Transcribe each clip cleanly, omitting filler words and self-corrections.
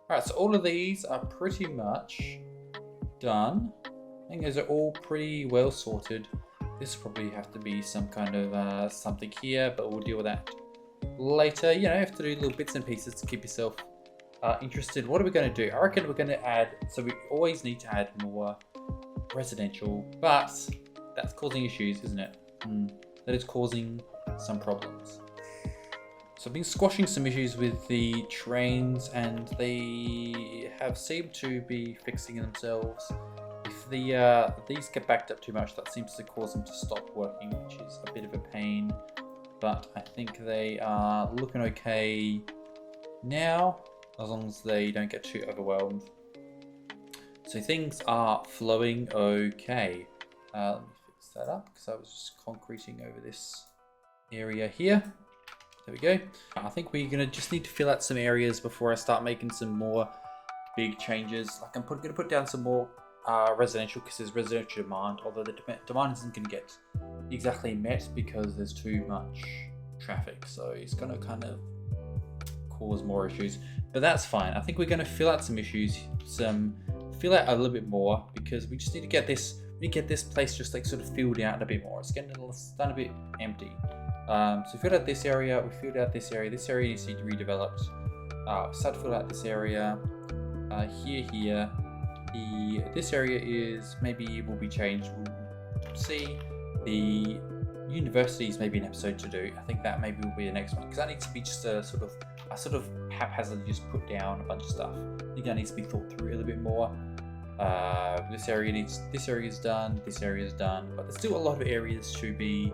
Alright, so all of these are pretty much done. I think those are all pretty well sorted. This will probably have to be some kind of something here, but we'll deal with that later. You know, you have to do little bits and pieces to keep yourself interested. What are we going to do? I reckon we're going to add, so we always need to add more residential, but that's causing issues, isn't it? That is causing some problems. So I've been squashing some issues with the trains, and they have seemed to be fixing themselves. If these get backed up too much, that seems to cause them to stop working, which is a bit of a pain. But I think they are looking okay now, as long as they don't get too overwhelmed. So things are flowing okay. Let me fix that up because I was just concreting over this area here. There we go. I think we're gonna just need to fill out some areas before I start making some more big changes. Like I'm gonna put down some more residential because there's residential demand, although the demand isn't gonna get exactly met because there's too much traffic. So it's gonna kind of cause more issues, but that's fine. I think we're gonna fill out some issues, fill out a little bit more because we just need to get this. We get this place just like sort of filled out a bit more. It's getting done a bit empty. So we filled out this area, we filled out this area needs to be redeveloped. Start to fill out this area, here. This area is, maybe will be changed, we'll see. The universities maybe an episode to do. I think that maybe will be the next one, because that needs to be just a sort of haphazardly just put down a bunch of stuff. I think that needs to be thought through a little bit more. This area is done, but there's still a lot of areas to be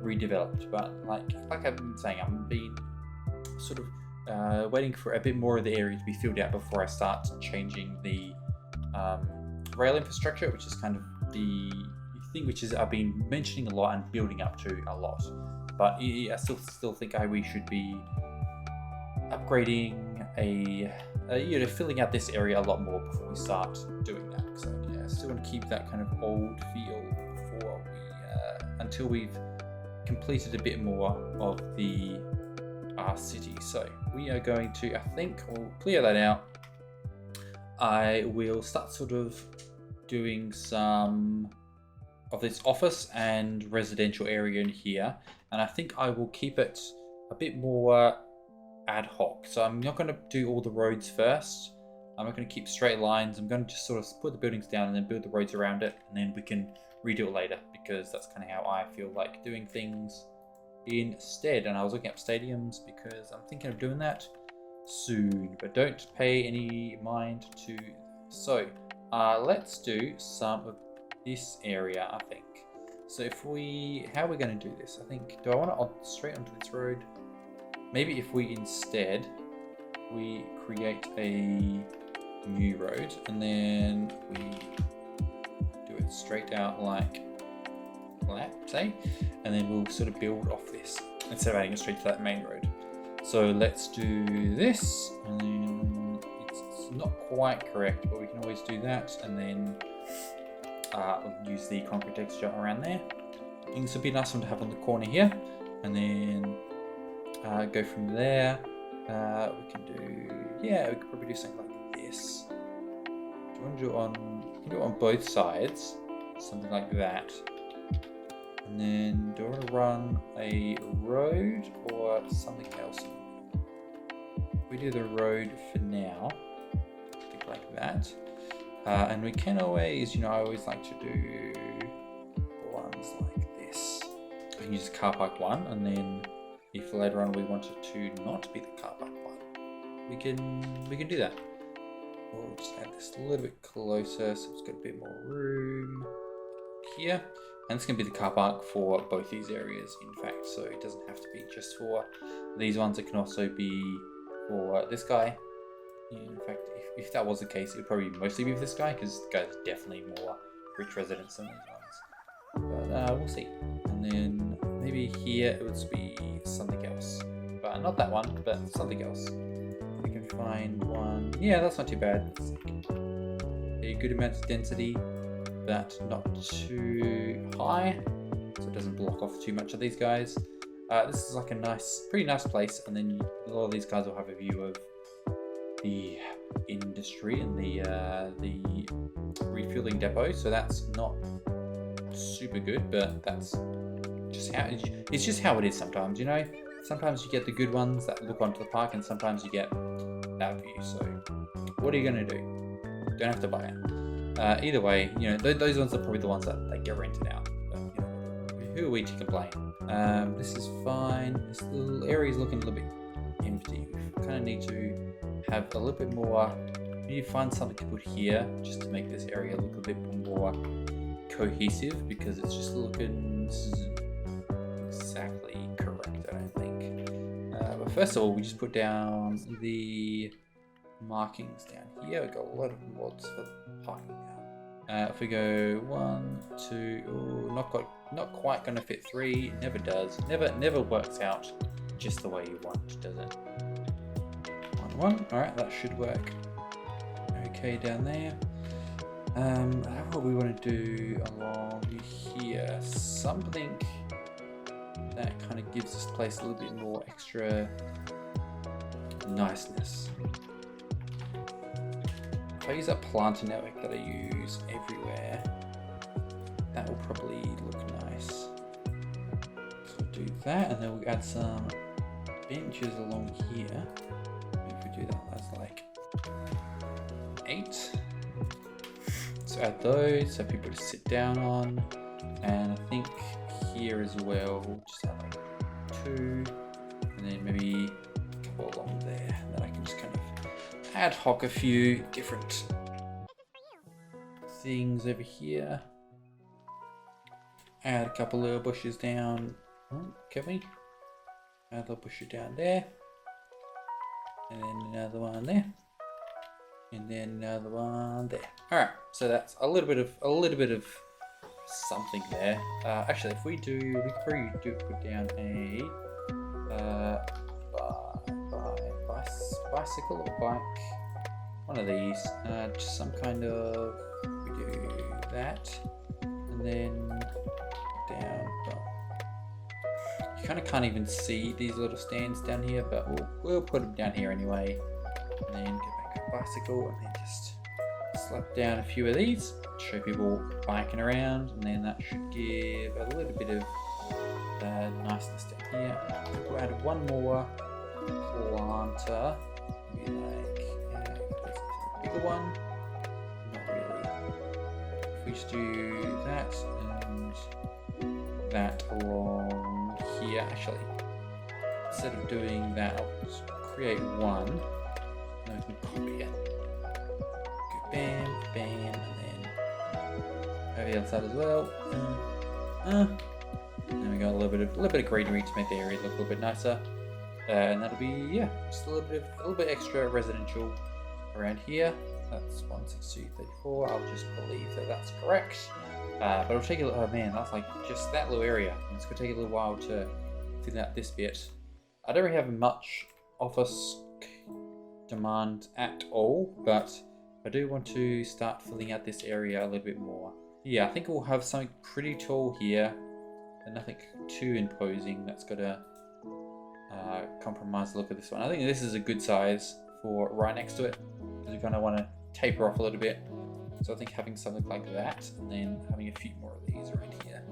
redeveloped. But like I've been saying, I'm being sort of waiting for a bit more of the area to be filled out before I start changing the rail infrastructure, which is kind of the thing which is I've been mentioning a lot and building up to a lot. But I still think we should be upgrading filling out this area a lot more before we start doing that. So yeah, I still want to keep that kind of old feel before until we've completed a bit more of the city. So we are going to, I think we'll clear that out. I will start sort of doing some of this office and residential area in here, and I think I will keep it a bit more ad hoc. So I'm not going to do all the roads first. I'm not going to keep straight lines. I'm going to just sort of put the buildings down and then build the roads around it, and then we can redo it later, because that's kind of how I feel like doing things instead. And I was looking up stadiums because I'm thinking of doing that soon, but don't pay any mind to. So let's do some of this area, I think. So how are we going to do this? I think, do I want to straight onto this road? Maybe if we instead create a new road and then we do it straight out like that, say, and then we'll sort of build off this instead of adding it straight to that main road. So let's do this, and then it's not quite correct, but we can always do that, and then we'll use the concrete texture around there. I think this would be a nice one to have on the corner here, and then go from there. We could probably do something like this. Do you want to do it you can do it on both sides, something like that. And then do I want to run a road or something else? We do the road for now, something like that. And we can always, I always like to do ones like this. We can use car park one, and then if later on we wanted to not be the car park one, we can do that. We'll just add this a little bit closer so it's got a bit more room here. And it's going to be the car park for both these areas, in fact, so it doesn't have to be just for these ones. It can also be for this guy. In fact, if that was the case, it would probably mostly be for this guy, because this guy's definitely more rich residents than these ones. But we'll see. And then maybe here it would be something else. But not that one, but something else. We can find one. Yeah, that's not too bad. It's like a good amount of density, but not too high, so it doesn't block off too much of these guys. This is like a pretty nice place, and then a lot of these guys will have a view of the industry and the refueling depot, so that's not super good, but that's just how it's just how it is sometimes, you know. Sometimes you get the good ones that look onto the park, and sometimes you get that view. So what are you gonna do? Don't have to buy it. Either way, you know, those ones are probably the ones that they get rented out. But, you know, who are we to complain? This is fine. This little area is looking a little bit empty. We kind of need to have a little bit more. We need to find something to put here just to make this area look a bit more cohesive, because it's just looking. This is exactly correct, I don't think. But first of all, we just put down the markings down here. We've got a lot of mods for parking now. If we go 1, 2, oh, not quite gonna fit 3. Never does. Never works out just the way you want, does it? 1. All right, that should work. Okay, down there. What we want to do along here, something that kind of gives this place a little bit more extra niceness. If I use that planter network that I use everywhere, that will probably look nice. So we'll do that, and then we'll add some benches along here. If we do that, that's like 8. So add those so people to sit down on, and I think here as well, we'll just add like 2, and then maybe a couple along there. And then I can just kind of ad hoc a few different things over here. Add a couple little bushes down. Oh, can we? Add a little bush down there, and then another one there. And then another one there. All right, so that's a little bit of something there. Actually, if we probably do put down a bicycle or bike, one of these. Just some kind of. We do that, and then down. You kind of can't even see these little stands down here, but we'll put them down here anyway, and then get bicycle, and then just slap down a few of these, show people biking around, and then that should give a little bit of niceness down here. We'll add one more planter, maybe like a bigger one. Not really. If we just do that and that along here, actually, instead of doing that, I'll just create one. I can copy it. Go bam, bam, and then over the other side as well. Then we got a little bit of greenery to make the area look a little bit nicer, and that'll be just a little bit extra residential around here. That's 162.34. I'll just believe that that's correct. But it'll take a. Oh man, that's like just that little area. It's gonna take a little while to fill out this bit. I don't really have much office demand at all, but I do want to start filling out this area a little bit more. Yeah, I think we'll have something pretty tall here, and nothing too imposing that's gonna compromise the look of this one. I think this is a good size for right next to it, because we kind of want to taper off a little bit. So I think having something like that, and then having a few more of these right here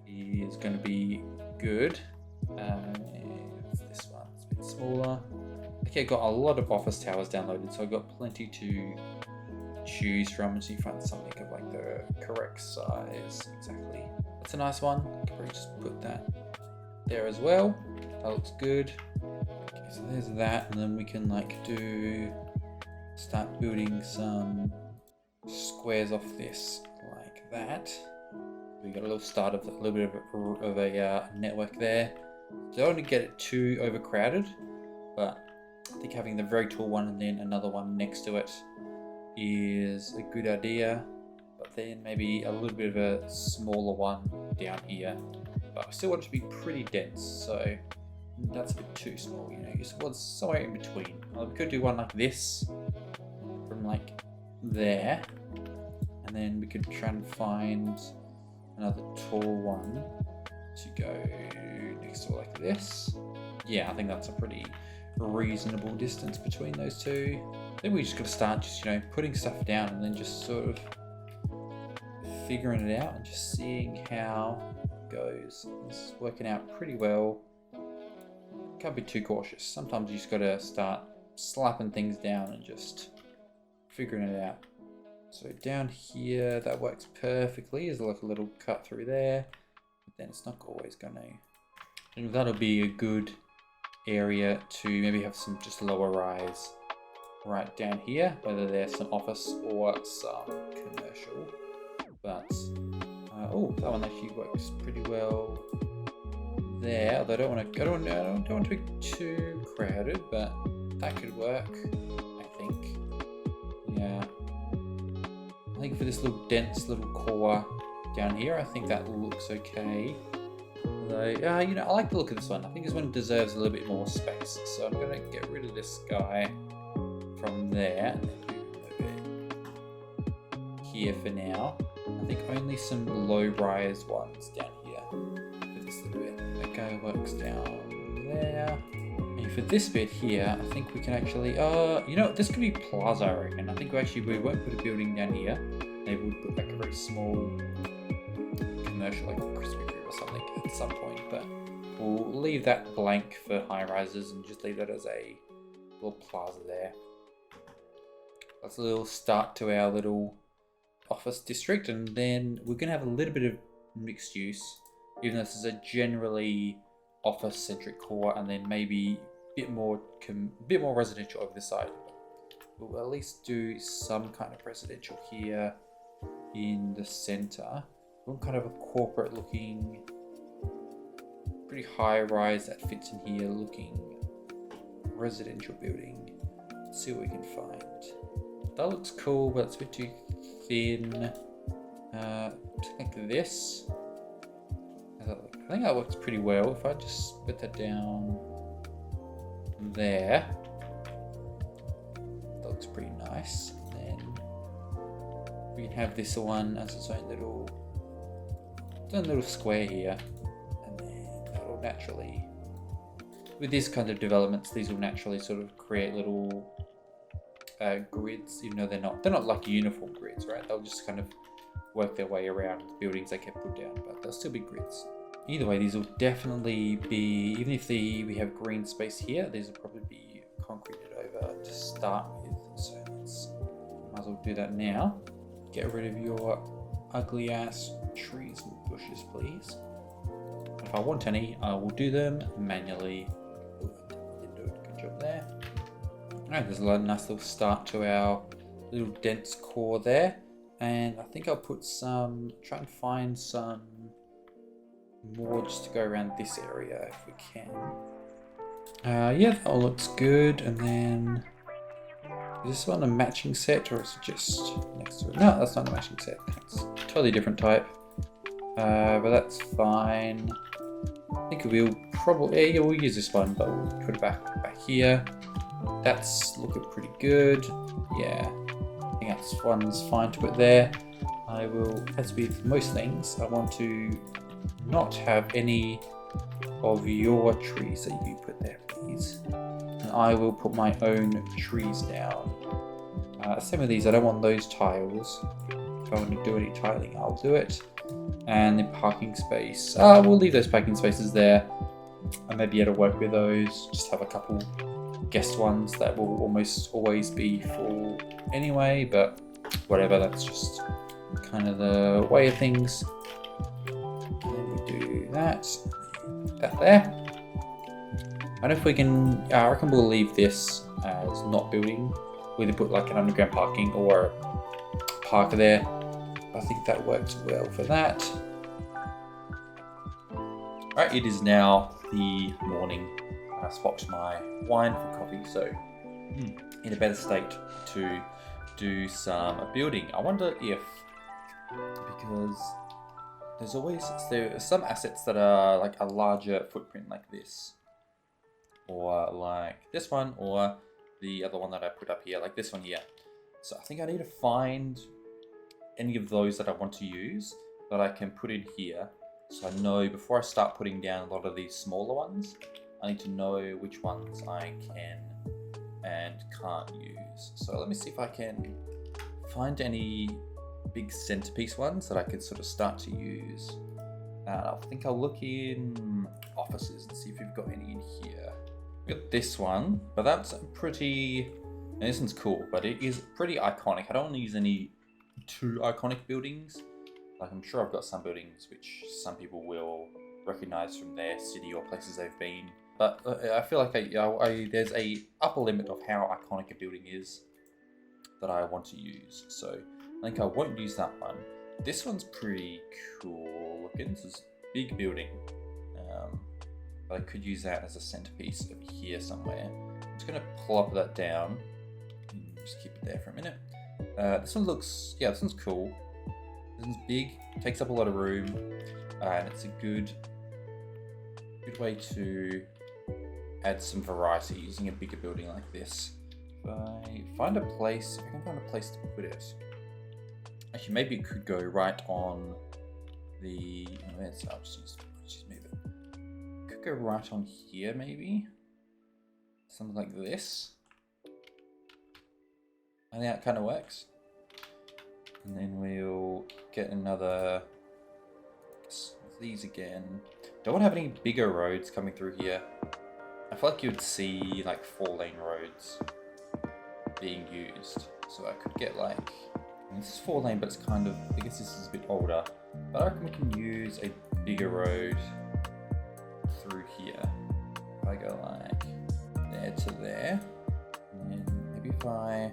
is going to be good. This one, it's a bit smaller. Okay, I got a lot of office towers downloaded, so I've got plenty to choose from. So you find something of like the correct size. Exactly. That's a nice one. I can probably just put that there as well. That looks good. Okay, so there's that, and then we can like start building some squares off this like that. We got a little start of a little bit of a network there. Don't want to get it too overcrowded, but I think having the very tall one and then another one next to it is a good idea. But then maybe a little bit of a smaller one down here. But I still want it to be pretty dense, so that's a bit too small, you know. You just want somewhere in between. We could do one like this, from like there, and then we could try and find another tall one to go next to like this. Yeah, I think that's a pretty reasonable distance between those two. Then we just got to start just, putting stuff down and then just sort of figuring it out and just seeing how it goes. It's working out pretty well. Can't be too cautious. Sometimes you just got to start slapping things down and just figuring it out. So down here, that works perfectly. There's like a little cut through there, but then it's not always going to. And that'll be a good area to maybe have some just lower rise right down here, whether there's some office or some commercial. But oh, that one actually works pretty well there. Although I don't want to be too crowded, but that could work, I think. Yeah, I think for this little dense little core down here, I think that looks okay. Although, I like the look of this one. I think this one deserves a little bit more space. So I'm going to get rid of this guy from there and then move it here for now. I think only some low-rise ones down here for this little bit. That guy works down there. And for this bit here, I think we can actually, this could be plaza, I reckon. I think we won't put a building down here. Maybe we'll put like a very small commercial, like a Krispy Kreme or something at some point, but we'll leave that blank for high rises and just leave that as a little plaza there. That's a little start to our little office district, and then we're going to have a little bit of mixed use, even though this is a generally office centric core, and then maybe a bit more residential over this side. We'll at least do some kind of residential here in the center. We want kind of a corporate looking, pretty high rise that fits in here looking residential building. Let's see what we can find. That looks cool, but it's a bit too thin. Something like this. I think that works pretty well. If I just put that down there, that looks pretty nice. And then we can have this one as its own little square here, and then that'll naturally, with this kind of developments, these will naturally sort of create little grids, even though they're not like uniform grids, right? They'll just kind of work their way around the buildings they get put down, but they'll still be grids. Either way, these will definitely be, even if we have green space here, these will probably be concreted over to start with. So might as well do that now. Get rid of your ugly ass trees and bushes, please. If I want any, I will do them manually. Ooh, didn't do it. Good job there. Alright, there's a nice little start to our little dense core there. And I think I'll try and find some more just to go around this area if we can. Yeah, that all looks good. And then, is this one a matching set or is it just next to it? No, that's not a matching set. It's a totally different type. But that's fine. I think we'll probably, we'll use this one, but we'll put it back here. That's looking pretty good. Yeah, I think that's one's fine to put there. I will, as with most things, I want to not have any of your trees that you put there, please. And I will put my own trees down. Same with these, I don't want those tiles. If I want to do any tiling, I'll do it. And the parking space, we'll leave those parking spaces there. I may be able to work with those, just have a couple guest ones that will almost always be full anyway, but whatever, that's just kind of the way of things. And then we do that there. And if we can, I reckon we'll leave this as not building. We'll either put like an underground parking or a park there. I think that works well for that. Alright, it is now the morning. I swapped my wine for coffee, so in a better state to do some building. I wonder if, because there are some assets that are like a larger footprint like this, or like this one, or the other one that I put up here, like this one here. So I think I need to find any of those that I want to use that I can put in here, so I know before I start putting down a lot of these smaller ones, I need to know which ones I can and can't use. So let me see if I can find any big centerpiece ones that I could sort of start to use. I think I'll look in offices and see if we've got any in here. We've got this one, but that's pretty, and this one's cool, but it is pretty iconic. I don't want to use any too iconic buildings. Like, I'm sure I've got some buildings which some people will recognize from their city or places they've been. But I feel like there's a upper limit of how iconic a building is that I want to use. So I think I won't use that one. This one's pretty cool looking. This is a big building. But I could use that as a centerpiece over here somewhere. I'm just going to plop that down. Just keep it there for a minute. This one looks, this one's cool. This one's big, takes up a lot of room, and it's a good way to add some variety using a bigger building like this. If I can find a place to put it. Actually, maybe it could go right on the. I'll just move it. Could go right on here, maybe. Something like this. I think that kind of works. And then we'll get another. These again. Don't want to have any bigger roads coming through here. I feel like you'd see like 4-lane roads being used. So I could get like. This is 4-lane, but it's kind of, I guess this is a bit older. But I reckon we can use a bigger road through here. If I go like there to there, and then maybe if I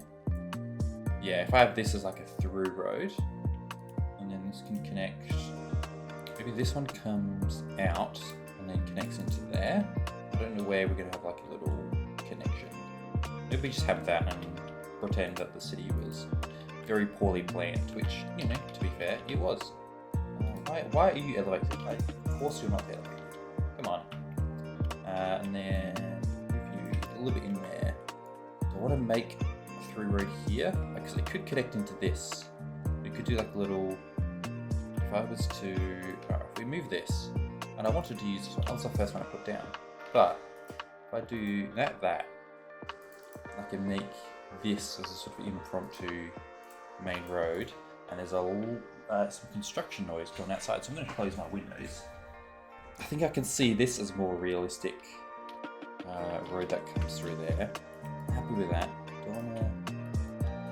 have this as like a through road, and then this can connect, maybe this one comes out and then connects into there. I don't know where we're gonna have like a little connection. Maybe we just have that and pretend that the city was very poorly planned, which, to be fair, it was. Why are you elevated? Of course you're not elevated. Come on. And then move you a little bit in there. Do I want to make a through road here? Because it could connect into this. We could do like a little. If I was to, if we move this, and I wanted to use this one. That was the first one I put down. But if I do that, I can make this as a sort of impromptu main road, and there's some construction noise going outside, so I'm going to close my windows. I think I can see this as a more realistic road that comes through there. I'm happy with that. Do I want to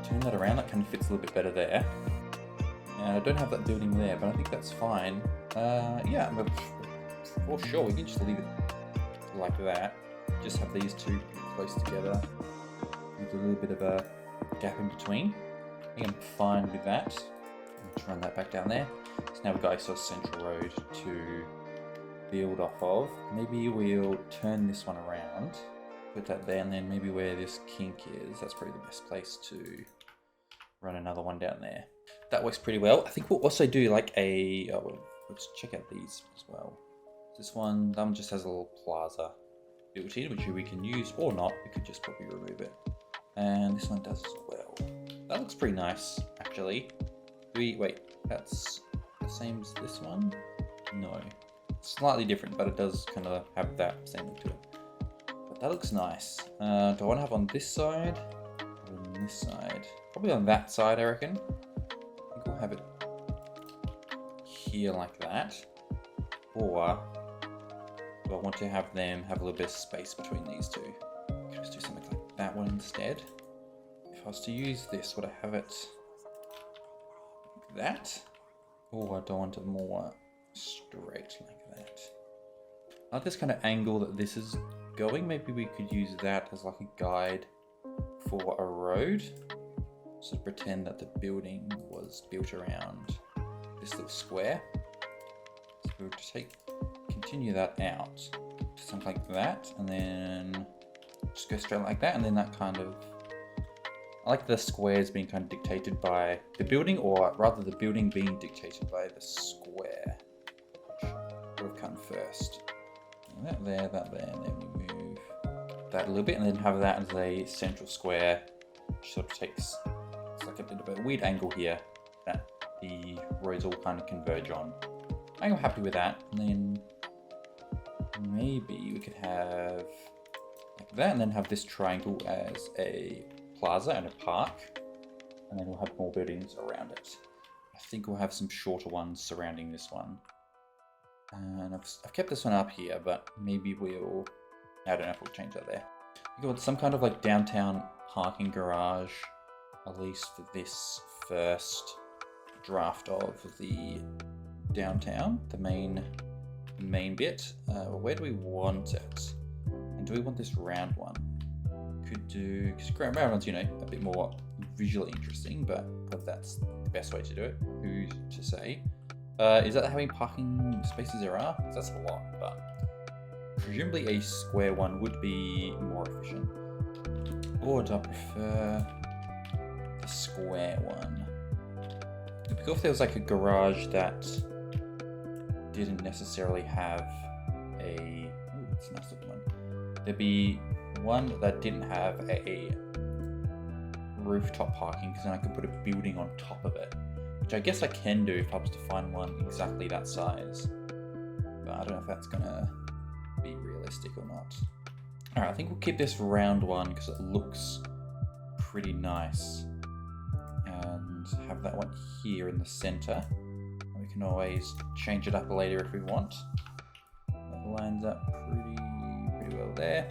turn that around? That kind of fits a little bit better there. And I don't have that building there, but I think that's fine. For sure, we can just leave it like that. Just have these two close together with a little bit of a gap in between. I think I'm fine with that. Let's run that back down there. So now we've got a sort of central road to build off of. Maybe we'll turn this one around, put that there, and then maybe where this kink is, that's probably the best place to run another one down there. That works pretty well. I think we'll also do like let's check out these as well. This one just has a little plaza built in, which we can use or not. We could just probably remove it. And this one does as well. That looks pretty nice, actually. Wait, that's the same as this one? No. Slightly different, but it does kind of have that same look to it. But that looks nice. Do I want to have on this side? Or on this side? Probably on that side, I reckon. I think we'll have it here like that. Or do I want to have them have a little bit of space between these two? Just do something like that one instead. If I was to use this, would I have it like that? Or do I want it more straight like that? I like this kind of angle that this is going. Maybe we could use that as like a guide for a road. So pretend that the building was built around this little square. So we'll just continue that out to something like that, and then just go straight like that, and then that kind of, I like the squares being kind of dictated by the building, or rather the building being dictated by the square, which would have come first. And that there, and then we move that a little bit, and then have that as a central square, which sort of takes, it's like a bit of a weird angle here that the roads all kind of converge on. I'm happy with that, and then maybe we could have like that, and then have this triangle as a plaza and a park, and then we'll have more buildings around it. I think we'll have some shorter ones surrounding this one. And I've kept this one up here, but maybe we'll... I don't know if we'll change that there. We got some kind of like downtown parking garage, at least for this first draft of the downtown, the main bit. Where do we want it? And do we want this round one? Could do, because round one's, you know, a bit more visually interesting, but whether that's the best way to do it, who's to say? Is that how many parking spaces there are? Because that's a lot, but presumably a square one would be more efficient. Or do I prefer the square one? It'd be cool if there was like a garage that didn't necessarily have a... Ooh, that's a nice looking one. There'd be one that didn't have a rooftop parking, because then I could put a building on top of it. Which I guess I can do if I was to find one exactly that size. But I don't know if that's gonna be realistic or not. Alright, I think we'll keep this round one because it looks pretty nice. And have that one here in the center. We can always change it up later if we want. That lines up pretty well there.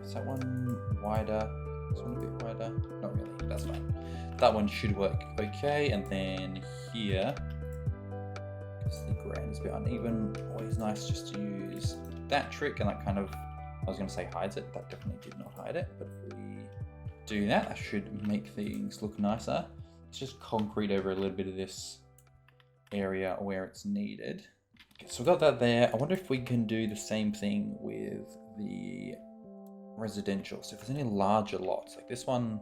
Is that one wider? This one a bit wider? Not really, that's fine. That one should work okay, and then here, because the ground is a bit uneven, always nice just to use that trick, and that kind of, I was going to say hides it, that definitely did not hide it, but if we do that, that should make things look nicer. Let's just concrete over a little bit of this area where it's needed. Okay, so we've got that there. I wonder if we can do the same thing with the residential. So if there's any larger lots, like this one,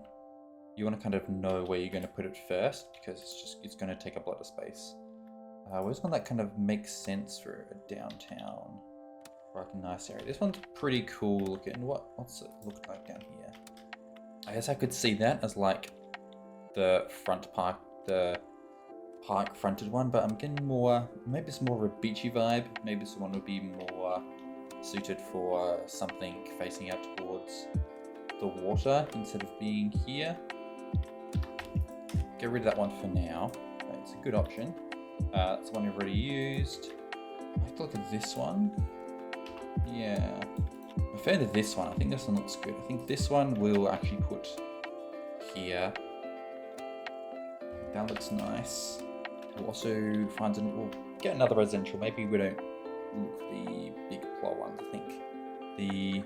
you want to kind of know where you're going to put it first, because it's going to take up a lot of space. Where's one that kind of makes sense for a downtown, like a nice area? This one's pretty cool looking. What's it look like down here? I guess I could see that as like the front park, the park fronted one, but I'm getting more, maybe it's more of a beachy vibe. Maybe this one would be more suited for something facing out towards the water instead of being here. Get rid of that one for now. It's a good option. That's the one we've already used. I have to look at this one. Yeah, I'm a fan of this one. I think this one looks good. I think this one we'll actually put here. That looks nice. We'll also find we'll get another residential. Maybe we don't look the big plot ones. I think the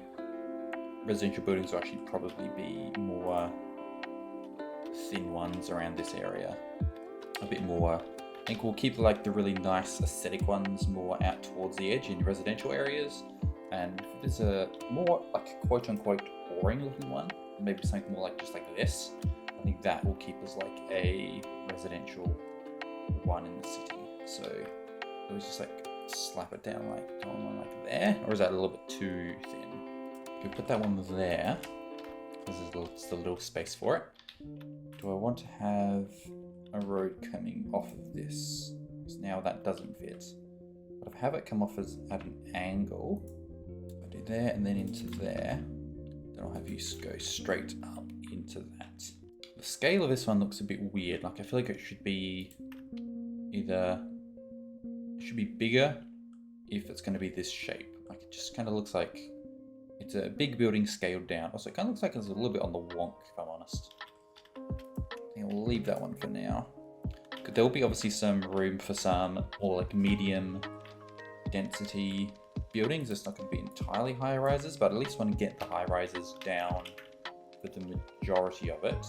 residential buildings will actually probably be more thin ones around this area. A bit more, I think we'll keep like the really nice aesthetic ones more out towards the edge in residential areas. And if there's a more like quote unquote boring looking one, maybe something more like just like this, I think that will keep us like a residential one in the city. So it was just like slap it down like on one like there, or is that a little bit too thin? We put that one there. This is just a little space for it. Do I want to have a road coming off of this? Because now that doesn't fit. But if I have it come off as at an angle, I do there and then into there, then I'll have you go straight up into that. The scale of this one looks a bit weird. Like I feel like it should be either, it should be bigger if it's going to be this shape. Like it just kind of looks like it's a big building scaled down. Also, it kind of looks like it's a little bit on the wonk, if I'm honest. I think I'll leave that one for now. There will be obviously some room for some more like medium density buildings. It's not going to be entirely high rises, but at least want to get the high rises down for the majority of it.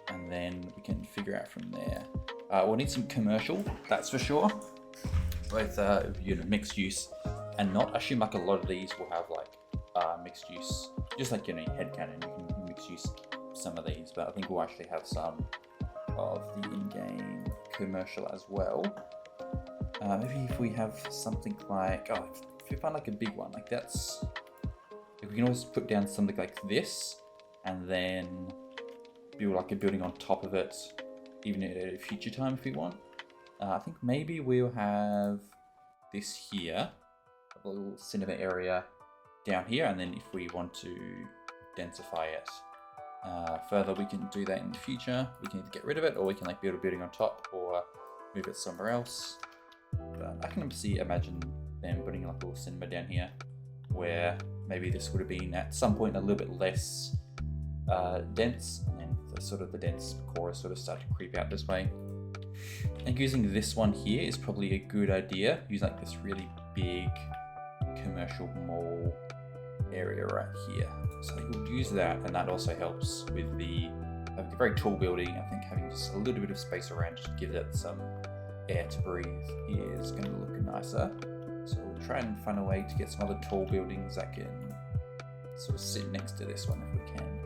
And then we can figure out from there. We'll need some commercial, that's for sure. Both mixed use and not. I assume like a lot of these will have like mixed use, just like headcanon, you can mix use some of these, but I think we'll actually have some of the in-game commercial as well. Maybe if we have something like, if we find like a big one, like that's, if we can always put down something like this and then build like a building on top of it, even at a future time if we want. I think maybe we'll have this here, a little cinema area down here, and then if we want to densify it further, we can do that in the future. We can either get rid of it, or we can like build a building on top, or move it somewhere else. But I can imagine them putting like a little cinema down here, where maybe this would have been at some point a little bit less dense, and then the dense core sort of start to creep out this way. And using this one here is probably a good idea. Use like this really big commercial mall area right here. So I think we'll use that, and that also helps with the having a very tall building. I think having just a little bit of space around just to give it some air to breathe is going to look nicer. So we'll try and find a way to get some other tall buildings that can sort of sit next to this one if we can.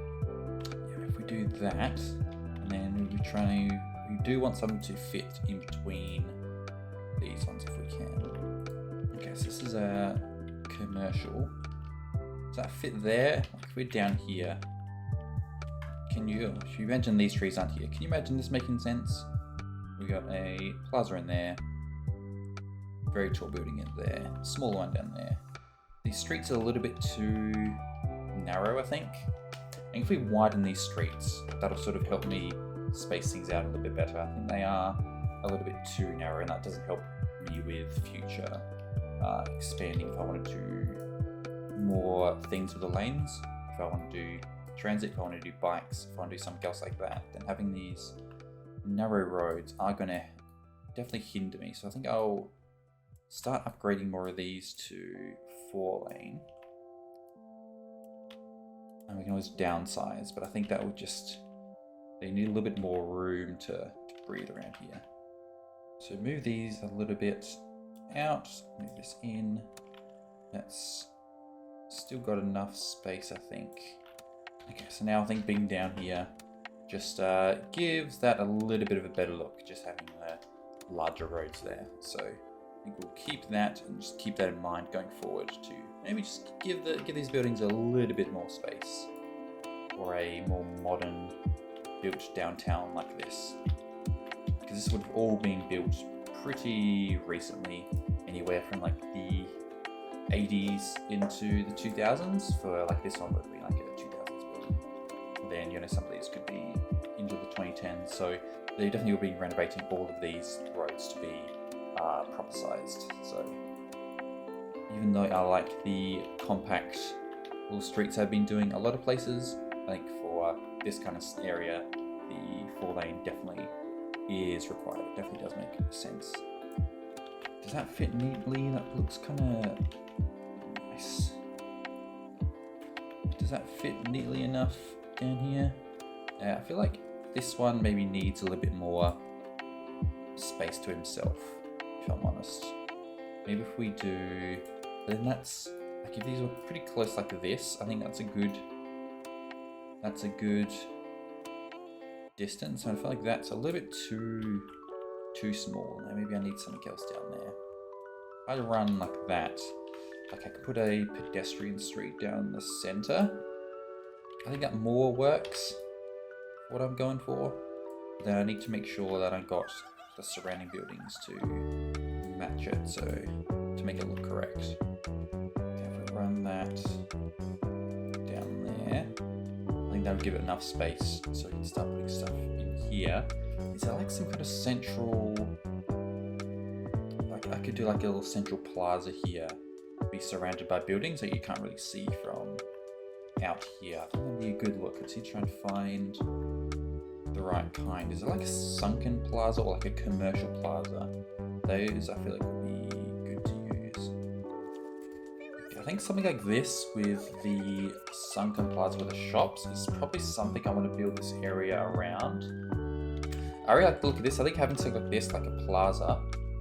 Yeah, if we do that, and then we do want something to fit in between these ones if we can. Okay, so this is a commercial. Does that fit there? Like if we're down here, if you imagine these trees aren't here, can you imagine this making sense? We got a plaza in there, very tall building in there, smaller one down there. These streets are a little bit too narrow, I think. And if we widen these streets, that'll sort of help me space things out a little bit better. I think they are a little bit too narrow, and that doesn't help me with future expanding. If I want to do more things with the lanes, if I want to do transit, if I want to do bikes, if I want to do something else like that, then having these narrow roads are going to definitely hinder me. So I think I'll start upgrading more of these to 4-lane. And we can always downsize, but I think that would they need a little bit more room to breathe around here. So move these a little bit out, move this in. That's still got enough space, I think. Okay, so now I think being down here just gives that a little bit of a better look, just having the larger roads there. So I think we'll keep that and just keep that in mind going forward to maybe just give these buildings a little bit more space, or a more modern built downtown like this, because this would have all been built pretty recently, anywhere from like the 80s into the 2000s. For like this one would be like a 2000s building. Then some of these could be into the 2010s. So they definitely will be renovating all of these roads to be proper sized. So even though I like the compact little streets I've been doing a lot of places, I think for this kind of area, the 4-lane definitely is required. It definitely does make sense. Does that fit neatly? That looks kind of nice. Does that fit neatly enough down here? Yeah, I feel like this one maybe needs a little bit more space to himself, if I'm honest. Maybe if we do, then that's like if these were pretty close like this, I think that's a good distance. I feel like that's a little bit too small. Now maybe I need something else down there. If I run like that, like I could put a pedestrian street down the center. I think that more works for what I'm going for. Then I need to make sure that I got the surrounding buildings to match it, so to make it look correct. Okay, if we run that down there, I think that would give it enough space so we can start putting stuff in here. Is there like some kind of central, like I could do like a little central plaza here, be surrounded by buildings that you can't really see from out here. I think that'd be a good look. Let's see, trying to find the right kind. Is it like a sunken plaza or like a commercial plaza? Those I feel like would be good to use. I think something like this with the sunken plaza with the shops is probably something I want to build this area around. I really like the look at this. I think having something like this, like a plaza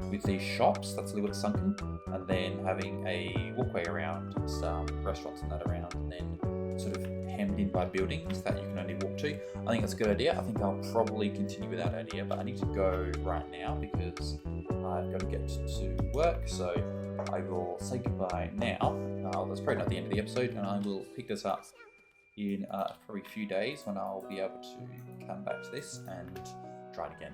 with these shops that's a little bit sunken, and then having a walkway around some restaurants and that around, and then sort of hemmed in by buildings that you can only walk to. I think that's a good idea. I think I'll probably continue with that idea, but I need to go right now because I've got to get to work. So I will say goodbye now. That's probably not the end of the episode, and I will pick this up in probably a few days when I'll be able to come back to this and try it again.